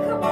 Come on.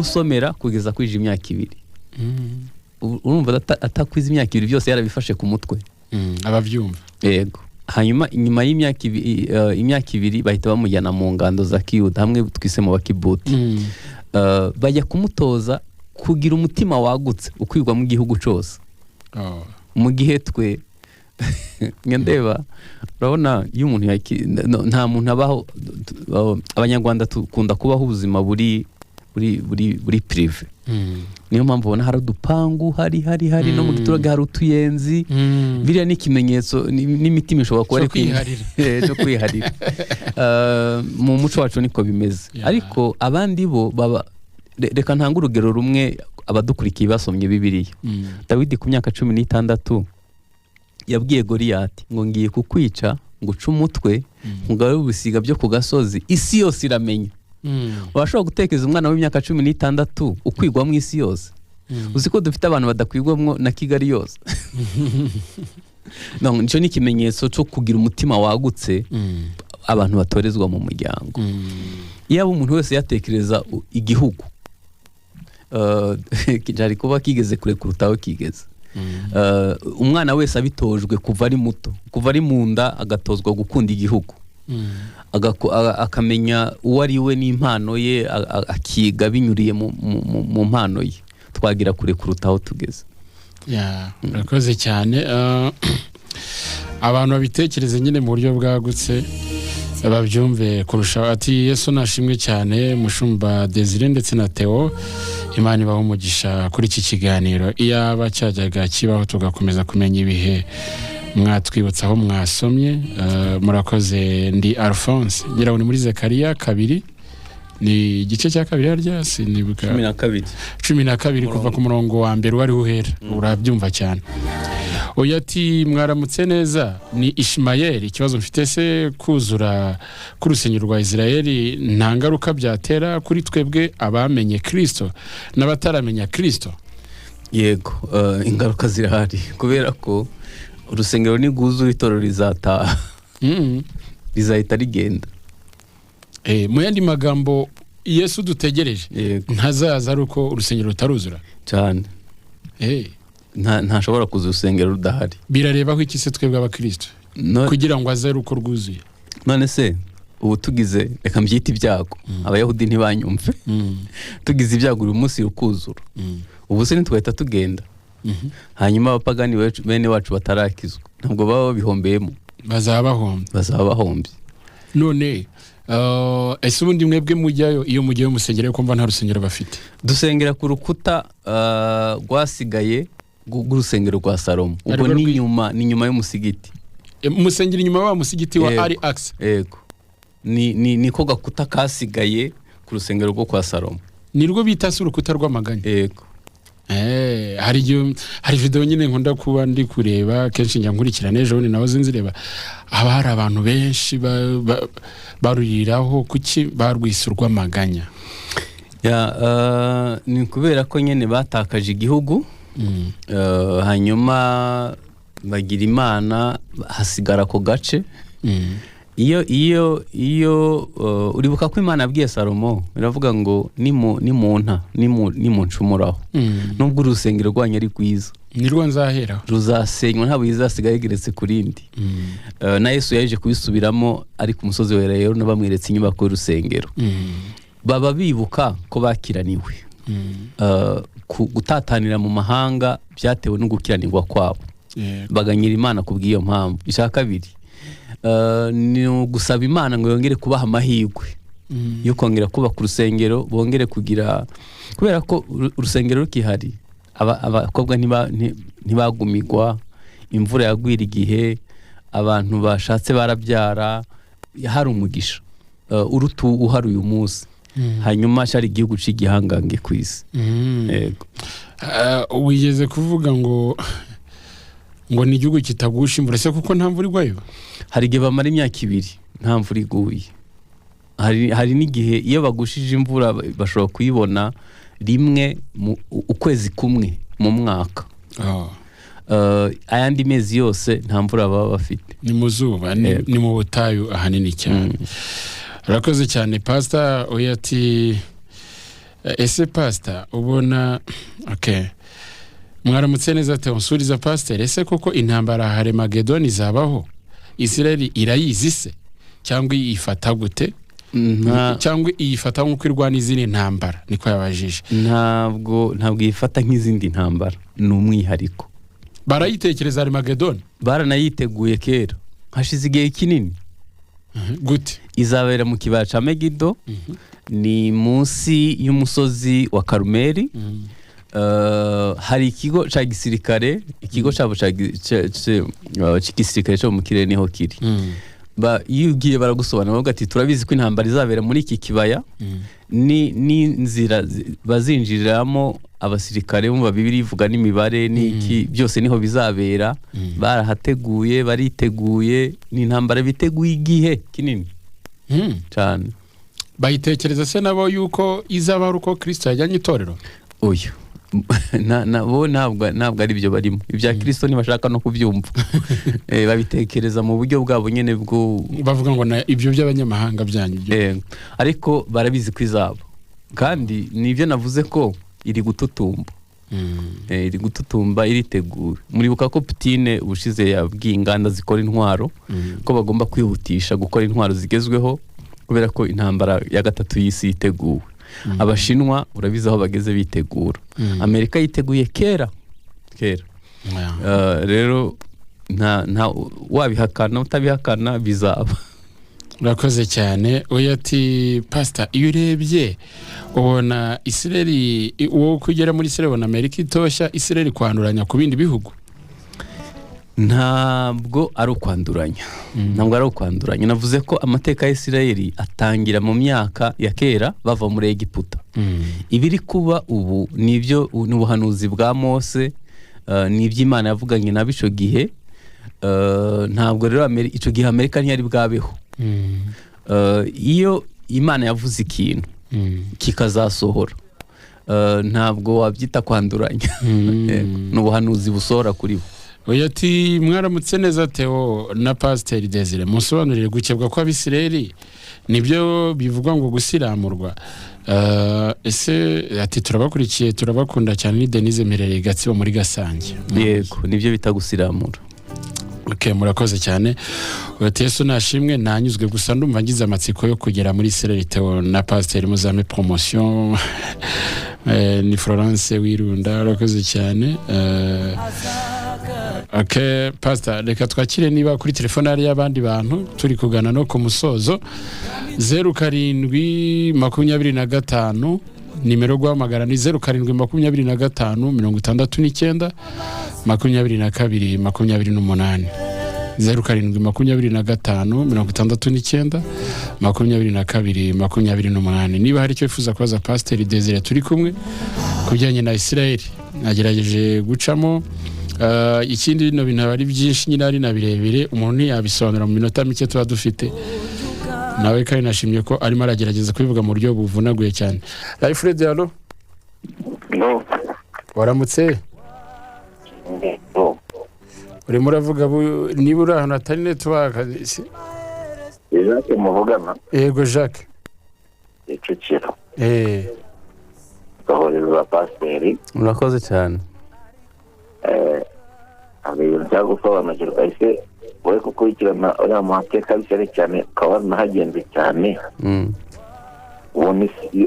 arabimusomera kugeza kwije imyaka 2 urumva atakwiza imyaka 2 byose yarabifashe ku mutwe abavyumva yego hanyuma inyuma y'imyaka 2 bahita bamujyana mu ngando za Kiyuda hamwe twise mu bakibuti bajya kumutoza kugira umutima wagutse ukwirwa mu gihugu cyose mu gihe twe nyandeba urabona iyo umuntu nta muntu abaho abanyarwanda tukunda kubaho ubuzima buri prive niyo mpamvu ubona hari udupangu hari no mu giturage hari utuyenzi biriya n'ikimenyetso n'imitima ishobora kuba ari cyo kwiharira mu muco wacu niko bimeze ariko abandi bo baba reka ntanga urugero rumwe abadukurikiye basomye Bibiliya Dawidi ku myaka 16 yabwiye Goliyati ngo ngiye kukwica ngo uce umutwe mugabe ubisiga byo ku gasozi isi yose iramenya washobora gutekereza umwana w'imyaka 16 ukwigwa mu isi yose uzi ko dufite abantu badakwigwamwo na Kigali yose no nico ni kimenyetso cyo kugira umutima wagutse abantu batorezwa mu muryango iyo umuntu wese yatekereza igihugu kijari kuba kigeze kure kurutaho kigeze umwana wese abitojwe kuva ari muto kuva ari mu nda agatozwa gukunda igihugu akamenya uwo ari we n'impano ye akiga binyuriye mu mpano ye twagira kure kurutaho tugeze urakoze cyane abantu babitekereze nyine mu buryo bwagutse babyumve kurusha ati Yesu nashimwe cyane mushumba Desire ndetse na Theo Imana ibaho umugisha kuri iki kiganiro iyaba cyajyaga kibaho tugakomeza kumenya ibihe mwatwibutsa aho mwasomye murakoze ndi Alphonse ngira ni muri Zekariya 2 ni igice cya 2 harya sinibuka 12 kuva ku murongo wa mbere wari uhera urabyumva cyane oyati mwaramutse neza ni Ishmayeli ikibazo mfite se kuzura ku rusengero rwa Israeli nta ngaruka byatera kuri twebwe abamenye Kristo n'abataramenya Kristo yego ingaruka zirahari kubera ko urusengero ni guzura itorero rizataha rizahita rigenda mu yandi magambo Yesu dutegereje ntazaza ari uko urusengero rutaruzura cyane ntashobora kuza urusengero rudahari birareba ko iki se twebwe abakristo kugira ngo aze uko rwuzuye none se ubu tugize reka mbyita ibyago abayahudi ntibanyumve tugize ibyago uyu munsi rukuzura ubu se ntitwahita tugenda hanyuma abapagani bene wacu batarakizwa ntabwo baba babihombeyemo bazaba bahombye none ese ubundi mwebwe mujyayo iyo mugiye musengera ko mva nta rusengero bafite dusengera ku rukuta rwasigaye rw'urusengero rwa Salomo ubwo ni nyuma y'umusigiti musengera inyuma wa musigiti wa Ari Axe yego niko gakuta kasigaye ku rusengero rwo kwa Salomo nirwo bita se urukuta rw'amaganya yego hari video nyine nkunda kuba ndi kureba kenshi njya nkurikirana ejo nawe zinzireba aba hari abantu benshi baruriraho kuki barwisurwa amaganya ni kubera ko nyene batakaje igihugu hanyuma bagira Imana hasigara ko gace iyo uribuka ko Imana yabwiye Salomo iravuga ngo ni mu ncumuraho nubwo urusengero rwanyu ari rwiza nirwo nzahera ruzasenywa ntabwo izasigaye igeretse kurindi na Yesu yaje kubisubiramo ari ku musozi wa Elayono n'abamweretse inyubako y'urusengero baba bibuka ko bakiraniwe gutatanira mu mahanga byatewe no gukiranirwa kwabo baganyira Imana kubw'iyo mpamvu ishaka kabiri ni gusaba Imana ngo yongere kubaha amahirwe yo kongera kubaka urusengero bongere kugira kubera ko urusengero rukihari abakobwa ntibagumigwa imvura yagwira igihe abantu bashatse barabyara hari umugisha urutu uhari uyu munsi hanyuma cyari igihugu cy'igihangange ku isi yego wigeze kuvuga ngo ni igihugu kitagusha imvura se kuko nta mvura igwayo hari igihe bamara imyaka 2 nta mvura iguye hari n'igihe iyo bagushije imvura bashobora kuyibona rimwe ukwezi kumwe mu mwaka ayandi mezi yose nta mvura baba bafite ni mu zuba ni mu butayu ahanini cyane urakoze cyane Pastor oyati ese pastor ubona okay mwaramutse neza Teonsuriza pastor ese koko intambara Haremagedoni izabaho Israel irayizi se cyangwa ifata gute cyangwa iyifata nk'uko irwana izindi ntambara niko yabajije ntabwo yifata nk'izindi ntambara ni umwihariko barayitekereza Haremagedoni baranayiteguye kera hashize igihe kinini gute izabera mu kibaya ca Megido ni munsi y'umusozi wa Karumeli hari ikigo ca gisirikare ikigo cabo ca gisirikare cyo mu kirere niho kiri iyo ugiye baragusobanura bavuga ati turabizi ko intambara izabera muri iki kibaya ni nzira bazinjiriramo abasirikare mu Bibiri ivuga n'imibare n'iki byose niho bizabera barahateguye bariteguye ni intambara biteguye igihe kinini cyane bayitekereza se nabo yuko izaba ari uko Kristo yajyanye itorero uyu bo ntabwo ari byo barimo ibya Kristo ntibashaka no kubyumva babitekereza mu buryo bwabo nyene bwo bavuga ngo ibyo by'abanyamahanga byanyu ariko barabizi ko izabo kandi nibyo navuze ko iri gututumba iriteguye muribuka ko Putin ubushize yabwiye inganda zikora intwaro ko bagomba kwihutisha gukora intwaro zigezweho kubera ko intambara ya gatatu y'isi yiteguwe abashinwa urabizi aho bageze bitegura Amerika yiteguye kera rero nta wabihakana utabihakana bizaba urakoze cyane oya ati pastor iyo urebye ubona Israel uwo kugera muri Israel na Amerika itoshya Israel kwanduranya ku bindi bihugu ntabwo ari ukwanduranya navuze ko amateka ya Israel atangira mu myaka ya kera bava muri Egiputa ibiri kuba ubu nibyo n'ubuhanuzi bwa Mose n'iby'Imana yavuganye na bico gihe ntabwo rero ico gihe Amerika ntiyari bwabeho iyo Imana yavuze ikintu kikazasohora ntabwo wabyita kwanduranya n'ubuhanuzi busohora kuri bo oya ati mwaramutse neza Theo na Pastor Desire musobanurire gukebwa kwa Abisirayeli nibyo bivugwa ngo gusiramurwa ese ati turabakurikiye turabakunda cyane ni Denise Merere Gatsibo muri Gasange yego nibyo bita gusiramura okay murakoze cyane ati Yesu nashimwe nanyuzwe gusa ndumva ngize amatsiko yo kugera muri Israel Theo na Pastor muzame promotion ni Florence Wirunda urakoze cyane okay pastor reka twakire niba kuri telefone ari y'abandi bantu turi kugana no ku musozo 0725 nimero guhamagara ni 0725 69 22 28 0725 69 22 28 niba hari icyo wifuza kubaza Pastor Desire turi kumwe kujyanye na Israel nagerageje gucamo ikindi bino bintu ari byinshi nyine ari na birebire umuntu yabisobanura mu minota mike tuba dufite nawe kandi nashimye ko arimo aragerageza kubivuga mu buryo buvunaguye cyane Alfred allo no waramutse urimo uravuga niba uri ahantu hatari network Jacques muvugana yego Jacques Kicukiro gahoreza pasiteri urakoze cyane ibintu byagusobanukirwa ese wowe gukurikirana uriya mateka bishyire cyane ukaba wanahagenze cyane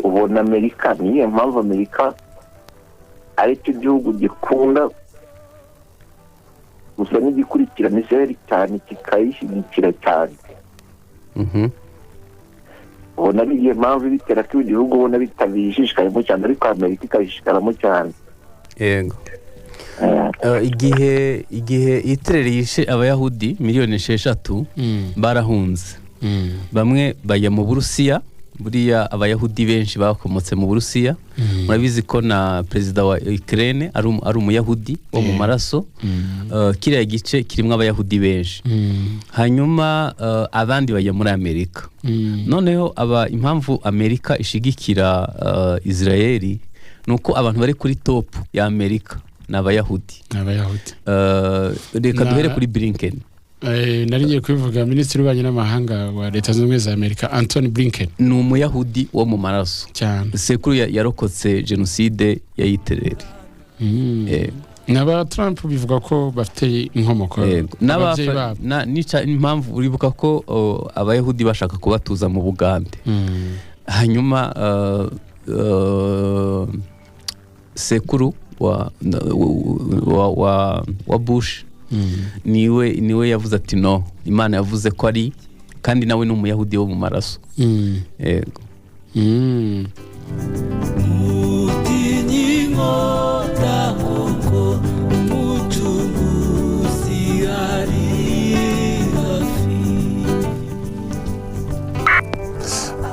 ubona Amerika niyo mpamvu Amerika ari cyo gihugu gikunda gusa n'igikurikirana Israel cyane kikayishyigikira cyane ubona ari iyo mpamvu bitera ko igihugu ubona bitabishishikayemo cyane ariko Amerika ikabishikaramo cyane yego igihe Hitler yishe abayahudi miliyoni 6 barahunze bamwe bajya mu Burusiya buriya abayahudi benshi bakomotse mu Burusiya murabizi ko na perezida wa Ukraine ari umuyahudi wo mu maraso kiriya gice kirimo abayahudi benshi hanyuma abandi bajya muri Amerika noneho impamvu Amerika ishigikira Israeli nuko abantu bari kuri top ya Amerika n'abayahudi reka duhere kuri Blinken nari ngiye kubivuga minisitiri w'ububanyi n'amahanga wa leta zunze ubumwe za Amerika Anthony Blinken ni umuyahudi wo mu maraso cyane. sekuru yarokotse jenoside ya Hitler. N'aba Trump bivuga ko bafite inkomoko n'ababyeyi babo. Impamvu uribuka ko abayahudi bashaka kubatuza mu Bugande, hanyuma sekuru wa Bush niwe yavuze ati no, Imana yavuze ko ari, kandi nawe ni umuyahudi wo mu maraso. Yego.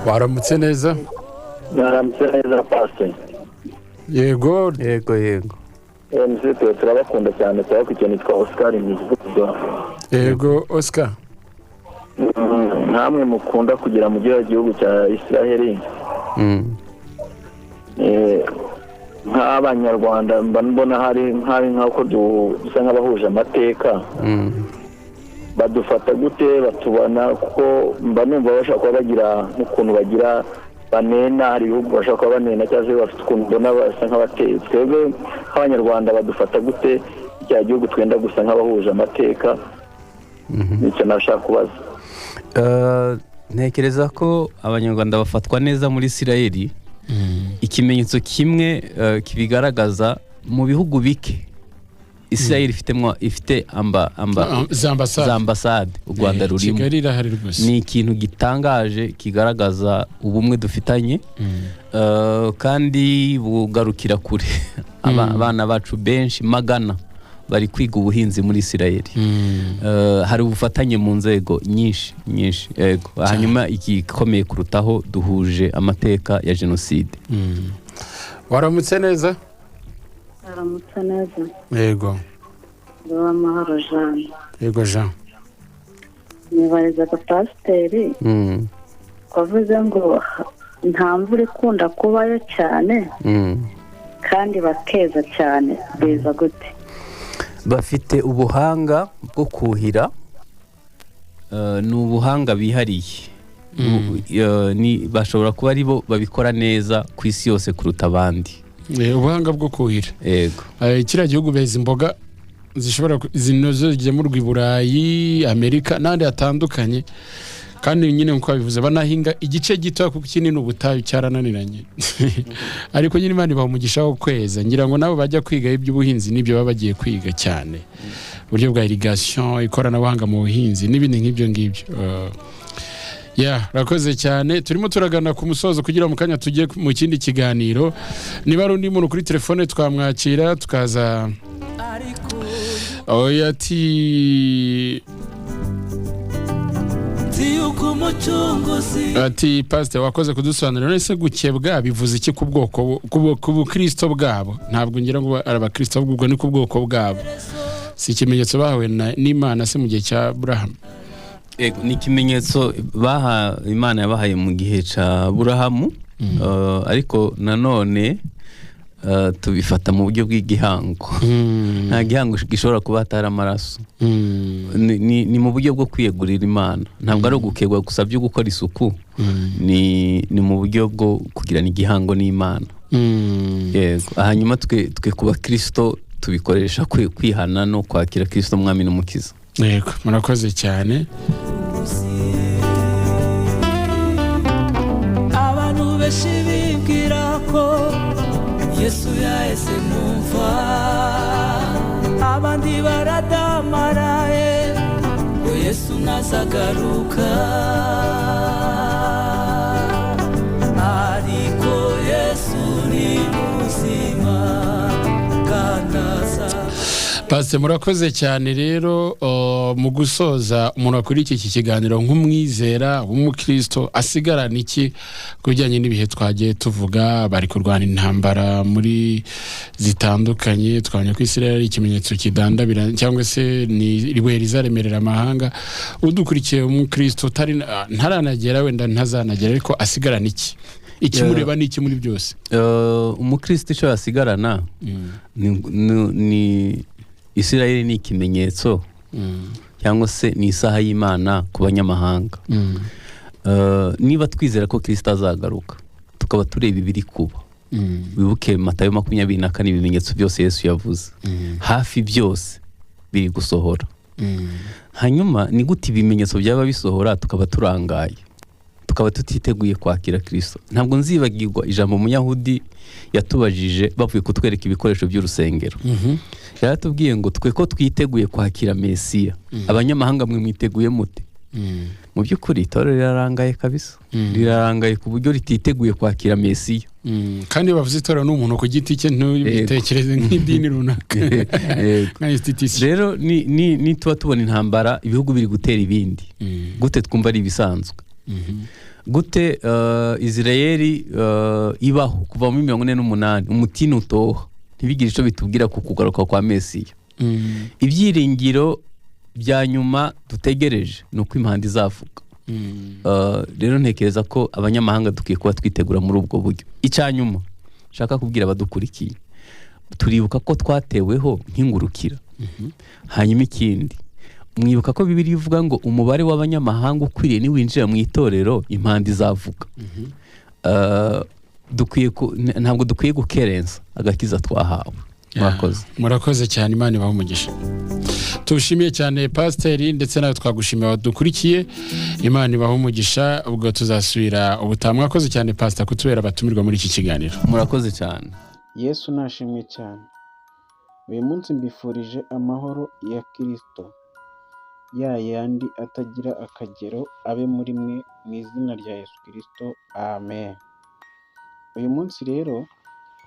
Waramutse neza? Naramutse neza Pastor. Yego. Mzito turabakunda cyane, twakukeneye twa Oscar Mwivuga. Yego Oscar. Namwe mukunda kugira mu gihugu cya Israel. Nk'abanyarwanda mbona hari nk'uko dusa nk'abahuje amateka. Badufata gute, batubona kuko mba numva bashaka kuba bagira n'ukuntu bagira banena, hari ibihugu bashaka kuba banena cyangwa bafite ukuntu mbona basa nk'abateye. Twebwe nk'abanyarwanda badufata gute icya gihugu twenda gusa nk'abahuje amateka? Nicyo nashaka kubaza. Ntekereza ko abanyarwanda bafatwa neza muri Isirayeli. Ikimenyetso kimwe kibigaragaza mu bihugu bike Isirayeli ifite za ambasade u Rwanda rurimo. Ni ikintu gitangaje kigaragaza ubumwe dufitanye, kandi bugarukira kure. Abana bacu benshi magana bari kwiga ubuhinzi muri Isirayeli. Hari ubufatanye mu nzego nyinshi. Yego. Hanyuma igikomeye kurutaho, duhuje amateka ya jenoside. Waramutse neza? Waramutse neza. Yego. Amahoro Jean. Yego Jean. Nibarizaga pasiteri. Kwavuze ngo nta mvura ikunda kubayo cyane, kandi bakeza cyane. Beza gute? Bafite ubuhanga bwo kuhira, ni ubuhanga bihariye. Bashobora kuba ari bo babikora neza ku isi yose kuruta abandi. Ubuhanga bwo kuhira. Yego. Kiriya gihugu beza imboga zishobora zinoze zigemurwa i Burayi, Amerika n'andi hatandukanye, kandi nyine nko bivuze banahinga igice gito kuko kinini ubutayu cyarananiranye. Ariko nyine Imana ibaha umugisha wo kweza. Ngira ngo nabo bajya kwiga iby'ubuhinzi nibyo baba bagiye kwiga cyane, uburyo bwa irrigation, ikoranabuhanga mu buhinzi n'ibindi nk'ibyo ngibyo. Rakoze cyane. Turimo turagana ku musozo kugira mu kanya tujye mu kindi kiganiro. Niba ari undi muntu kuri telefone twamwakira tukaza. Ati Pastor wakoze kudusobanurira ese gukebwa bivuze iki ku bwoko ku bukristo bwabo? Ntabwo ngira ngo abakristo ahubwo ni ku bwoko bwabo. Si ikimenyetso bahawe n'Imana se mu gihe cya Abraham? Ni ikimenyetso Imana yabahaye mu gihe cya Aburahamu, ariko nanone tubifata mu buryo bw'igihango. Nta gihango gishobora kuba hatari amaraso. Ni mu buryo bwo kwiyegurira Imana. Ntabwo ari ugukebwa gusa byo gukora isuku. Ni mu buryo bwo kugirana igihango n'Imana. Yego. Hanyuma twe kuba Kristo tubikoresha kwihana no kwakira Kristo mwami n'umukiza. Yego, murakoze cyane. Abantu benshi bibwira ko Yesu yahise mumva, abandi baradamaraye ngo Yesu nazagaruka, ariko Yesu ni muzima kandaza. Pastor murakoze cyane rero. Mu gusoza umuntu akuri iki kiganiro nk'umwizera w'umukristo asigarana iki kujyanye n'ibihe twagiye tuvuga? Bari kurwana intambara muri zitandukanye, twabonye ko Isirayeli ari ikimenyetso kidandabira cyangwa se ni ribuye rizaremerera amahanga. Udukurikiye umukristo ntaranagera, wenda ntazanagera, ariko asigarana iki? Ikimureba ni iki muri byose? Umukristo icyo asigarana ni Isirayeli ni ikimenyetso cyangwa se ni isaha y'Imana ku banyamahanga. Niba twizera ko Kristo azagaruka tukaba tureba ibiri kuba, wibuke Matayo 24 ibimenyetso byose Yesu yavuze, hafi byose biri gusohora. Hanyuma ni gute ibimenyetso byaba bisohora tukaba turangaye, tukaba tutiteguye kwakira Kristo? Ntabwo nzibagirwa ijambo Umuyahudi yatubajije bavuye kutwereka ibikoresho by'urusengero. Yaratubwiye ngo twe ko twiteguye kwakira Mesiya, abanyamahanga mwe mwiteguye mute? Mu by'ukuri itorero rirarangaye kabisa, rirarangaye ku buryo rititeguye kwakira Mesiya. Kandi bavuze itorero n'umuntu ku giti cye, ntubitekereze nk'idini runaka. Rero ni tuba tubona intambara, ibihugu biri gutera ibindi, gute twumva ari ibisanzwe? Gute Israeli ibaho kuva muri 48 umutini utoha ntibigire ico bitubwira ku kugaruka kwa Mesiya? Ibyiringiro bya nyuma dutegereje nuko impanda izavuga. Rero ntekereza ko abanyamahanga dukiye kuba twitegura muri ubwo buryo. Icyanyuma shaka kubwira abadukurikiye, turibuka ko twateweho nk'ingurukira. Hanyuma ikindi, mwibuka ko Bibiliya ivuga ngo umubare w'abanyamahanga ukwiriye ni winjira mu itorero impanda izavuga. Ntabwo dukwiye gukerensa agakiza twahawe. Murakoze cyane, Imana ibahe umugisha. Tushimiye cyane Pasiteri, ndetse nawe twagushimiye abadukurikiye. Imana ibahe umugisha, ubwo tuzasubira ubutaha. Mwakoze cyane Pastor kutubera abatumirwa muri iki kiganiro. Murakoze cyane. Yesu nashimwe cyane. Uyu munsi mbifurije amahoro ya Kristo, ya yandi atagira akagero, abe muri mwe mu izina rya Yesu Kristo, amen. Uyu munsi rero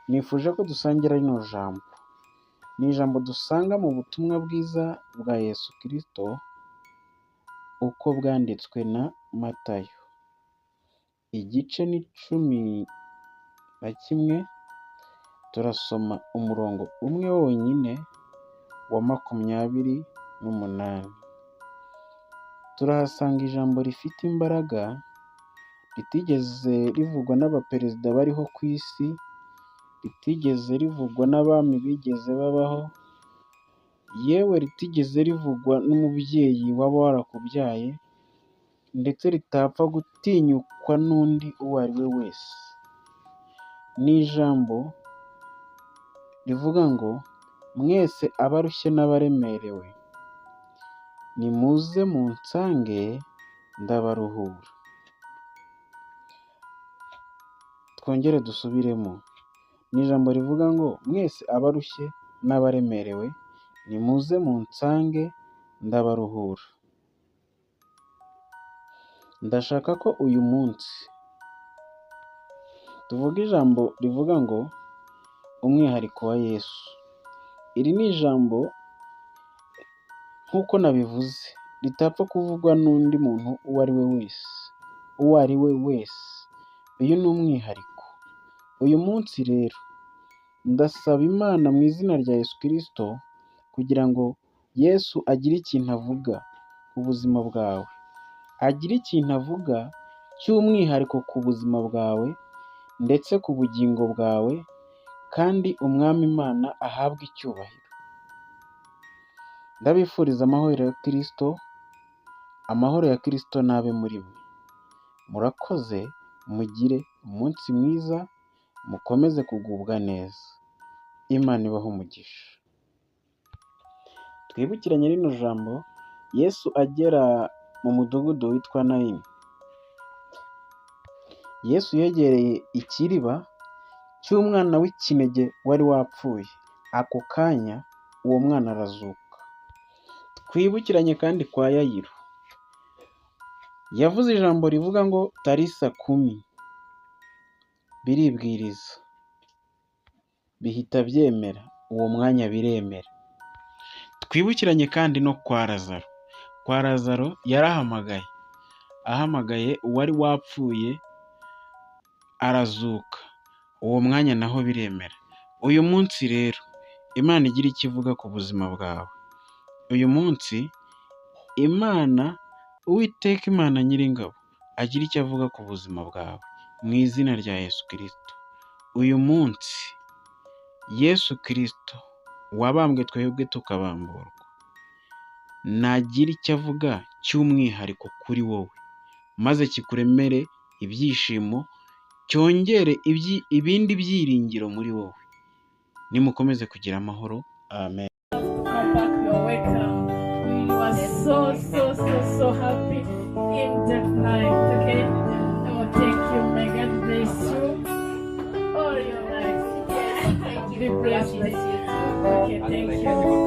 nifuje ko dusangira rino jambo. Ni ijambo dusanga mu butumwa bwiza bwa Yesu Kristo uko bwanditswe na Matayo, igice ni 11. Turasoma umurongo umwe wonyine wa 28. Turahasanga ijambo rifite imbaraga ritigeze rivugwa n'abaperezida bariho ku isi, ritigeze rivugwa n'abami bigeze babaho, yewe ritigeze rivugwa n'umubyeyi waba warakubyaye, ndetse ritapfa gutinyukwa n'undi uwo ari we wese. Ni ijambo rivuga ngo mwese abarushye n'abaremerewe nimuze munsange ndabaruhura. Twongere dusubiremo. Ni ijambo rivuga ngo mwese abarushye n'abaremerewe nimuze munsange ndabaruhura. Ndashaka ko uyu munsi tuvuga ijambo rivuga ngo umwihariko wa Yesu. Iri ni ijambo nk'uko nabivuze ritapfa kuvugwa n'undi muntu uwo ari we wese. Uyu ni umwihariko. Uyu munsi rero ndasaba Imana mu izina rya Yesu Kristo kugira ngo Yesu agire ikintu avuga ku buzima bwawe, agire ikintu avuga cy'umwihariko ku buzima bwawe ndetse ku bugingo bwawe, kandi Umwami Imana ahabwe icyubahiro. Ndabifuriza amahoro ya Kristo, amahoro ya Kristo nabe muri mwe. Murakoze, mugire umunsi mwiza, mukomeze kugubwa neza. Imana ibahe umugisha. Twibukiranye rino jambo, Yesu agera mu mudugudu witwa Nayini. Yesu yegereye ikiriba cy'umwana w'ikinege wari wapfuye. Ako kanya uwo mwana arazuka. Twibukiranye kandi kwa Yayiro. Yavuze ijambo rivuga ngo Tarisa kumi. Biribwiriza, bihita byemera, uwo mwanya biremera. Twibukiranye kandi no kwa Lazaro. Kwa Lazaro yarahamagaye, ahamagaye uwari wapfuye arazuka, uwo mwanya naho biremera. Uyu munsi rero Imana igira icyo ivuga ku buzima bwawe. Uyu munsi Imana, Uwiteka Imana Nyiringabo, agira icyo avuga ku buzima bwawe mu izina rya Yesu Kristo. Uyu munsi Yesu Kristo wabambwe twebwe tukabamburwa, nagira icyo avuga cy'umwihariko kuri wowe, maze kikuremere ibyishimo, cyongere ibindi byiringiro muri wowe. Nimukomeze kugira amahoro. Amen. Come back, you're welcome. We are so happy in that night, okay? Oh, thank you. May God bless you all your life. Be blessed. Okay, thank you.